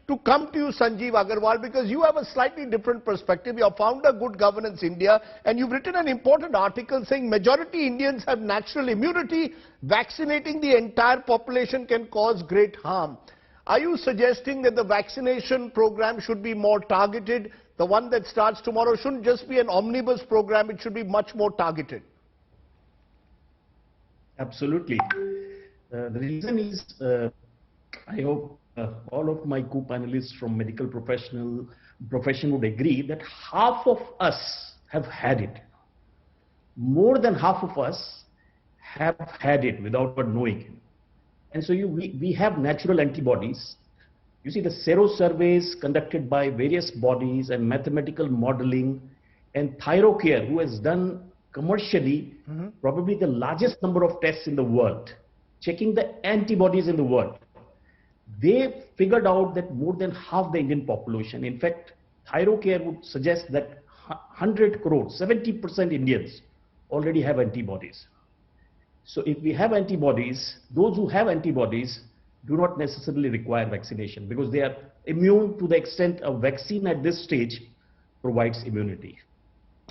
to come to you, Sanjeev Agarwal, because you have a slightly different perspective. You're founder Good Governance India, and you've written an important article saying majority Indians have natural immunity. Vaccinating the entire population can cause great harm. Are you suggesting that the vaccination program should be more targeted? The one that starts tomorrow shouldn't just be an omnibus program, it should be much more targeted. Absolutely. The reason is, I hope all of my co-panelists from medical profession would agree that half of us have had it. More than half of us have had it without knowing it. And so we have natural antibodies. You see, the sero surveys conducted by various bodies and mathematical modeling, and ThyroCare, who has done commercially probably the largest number of tests in the world, checking the antibodies in the world. They figured out that more than half the Indian population, in fact, ThyroCare would suggest that 100 crore, 70% Indians already have antibodies. So if we have antibodies, those who have antibodies do not necessarily require vaccination because they are immune to the extent a vaccine at this stage provides immunity.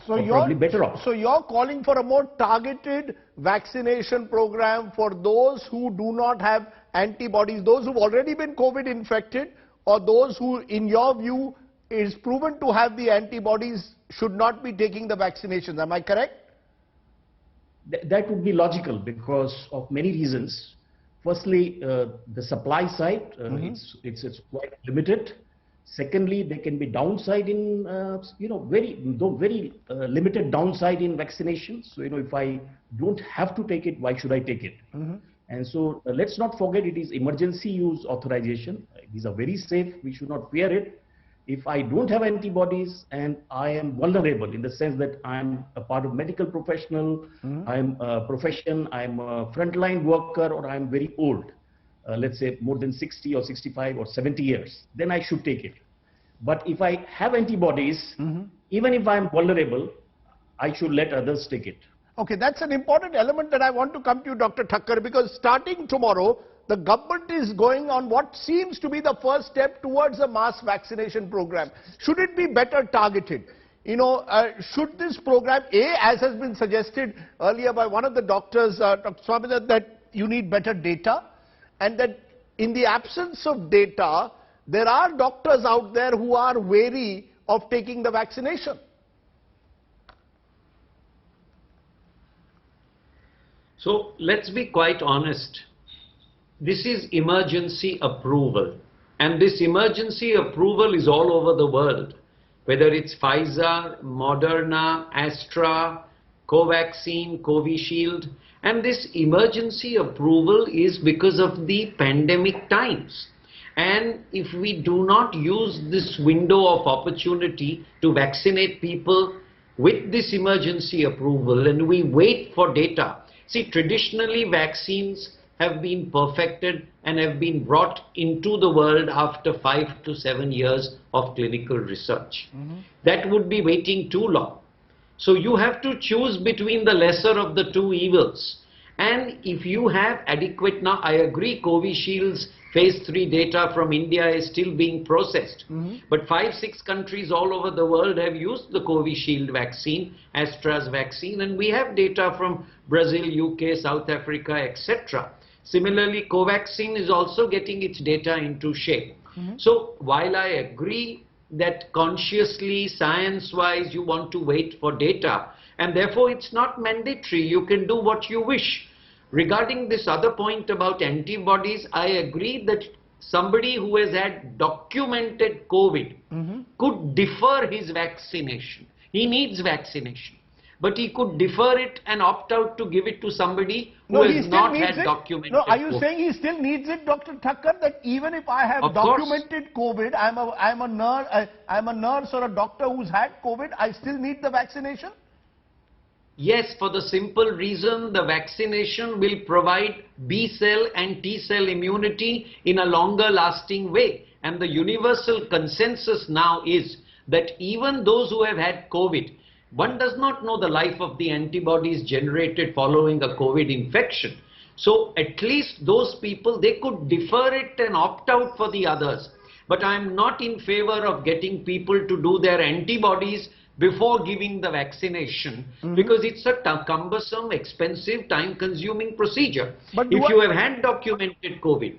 So probably better off. So you're calling for a more targeted vaccination program for those who do not have antibodies, those who've already been COVID infected, or those who, in your view, is proven to have the antibodies should not be taking the vaccinations. Am I correct? That would be logical because of many reasons. Firstly, the supply side, it's quite limited. Secondly, there can be downside in, very limited downside in vaccinations. So, if I don't have to take it, why should I take it? And so let's not forget it is emergency use authorization. These are very safe. We should not fear it. If I don't have antibodies and I am vulnerable in the sense that I'm a part of medical professional, I'm a profession, I'm a frontline worker, or I'm very old, let's say more than 60 or 65 or 70 years, then I should take it. But if I have antibodies, even if I'm vulnerable, I should let others take it. Okay, that's an important element that I want to come to you, Dr. Thakkar, because starting tomorrow, the government is going on what seems to be the first step towards a mass vaccination program. Should it be better targeted? Should this program, as has been suggested earlier by one of the doctors, Dr. Swaminathan, that you need better data, and that in the absence of data, there are doctors out there who are wary of taking the vaccination. So let's be quite honest. This is emergency approval, and this emergency approval is all over the world, whether it's Pfizer, Moderna, Astra, Covaxin, Covishield, and this emergency approval is because of the pandemic times. And if we do not use this window of opportunity to vaccinate people with this emergency approval and we wait for data, see, traditionally vaccines have been perfected and have been brought into the world after 5 to 7 years of clinical research. That would be waiting too long. So you have to choose between the lesser of the two evils. And if you have adequate, now I agree Covishield's phase 3 data from India is still being processed. But 5-6 countries all over the world have used the Covishield vaccine, Astra's vaccine, and we have data from Brazil, UK, South Africa, etc. Similarly, Covaxin is also getting its data into shape. So while I agree that consciously, science-wise, you want to wait for data, and therefore it's not mandatory, you can do what you wish. Regarding this other point about antibodies, I agree that somebody who has had documented COVID could defer his vaccination. He needs vaccination, but he could defer it and opt out to give it to somebody who has not had documented COVID. No, are you COVID. saying he still needs it, Dr. Thakkar, that even if I have documented COVID, I'm a nurse or a doctor who's had COVID, I still need the vaccination? Yes, for the simple reason the vaccination will provide B cell and T cell immunity in a longer lasting way. And the universal consensus now is that even those who have had COVID, one does not know the life of the antibodies generated following a COVID infection. So at least those people, they could defer it and opt out for the others. But I am not in favor of getting people to do their antibodies before giving the vaccination, because it's a cumbersome, expensive, time-consuming procedure. But If you have had documented COVID,